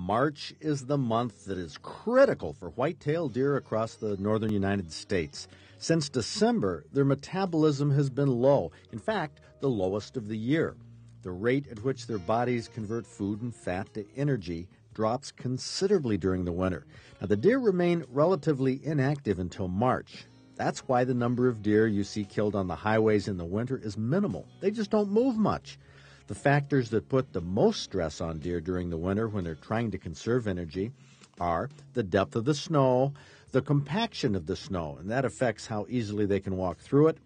March is the month that is critical for white-tailed deer across the northern United States. Since December, their metabolism has been low, in fact, the lowest of the year. The rate at which their bodies convert food and fat to energy drops considerably during the winter. Now, the deer remain relatively inactive until March. That's why the number of deer you see killed on the highways in the winter is minimal. They just don't move much. The factors that put the most stress on deer during the winter when they're trying to conserve energy are the depth of the snow, the compaction of the snow, and that affects how easily they can walk through it,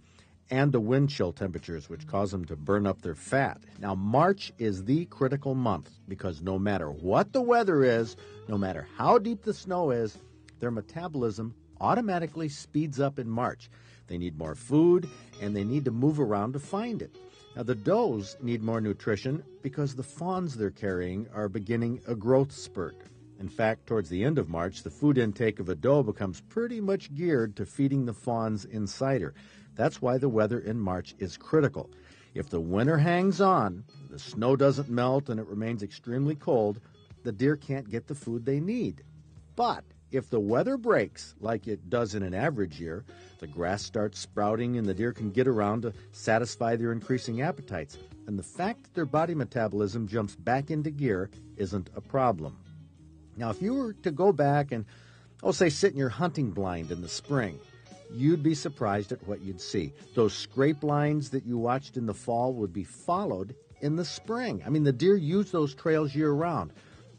and the wind chill temperatures, which cause them to burn up their fat. Now, March is the critical month because no matter what the weather is, no matter how deep the snow is, their metabolism automatically speeds up in March. They need more food, and they need to move around to find it. Now, the does need more nutrition because the fawns they're carrying are beginning a growth spurt. In fact, towards the end of March, the food intake of a doe becomes pretty much geared to feeding the fawns inside her. That's why the weather in March is critical. If the winter hangs on, the snow doesn't melt, and it remains extremely cold, the deer can't get the food they need. But if the weather breaks, like it does in an average year, the grass starts sprouting and the deer can get around to satisfy their increasing appetites. And the fact that their body metabolism jumps back into gear isn't a problem. Now, if you were to go back and, say, sit in your hunting blind in the spring, you'd be surprised at what you'd see. Those scrape lines that you watched in the fall would be followed in the spring. I mean, the deer use those trails year-round.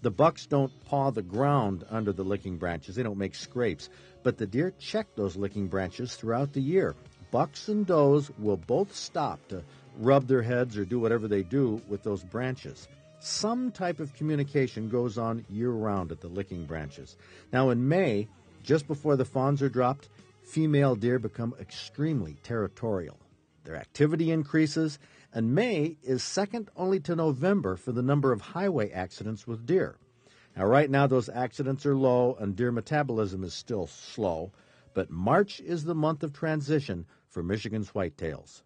The bucks don't paw the ground under the licking branches. They don't make scrapes. But the deer check those licking branches throughout the year. Bucks and does will both stop to rub their heads or do whatever they do with those branches. Some type of communication goes on year-round at the licking branches. Now, in May, just before the fawns are dropped, female deer become extremely territorial. Their activity increases, and May is second only to November for the number of highway accidents with deer. Now, right now, those accidents are low, and deer metabolism is still slow, but March is the month of transition for Michigan's whitetails.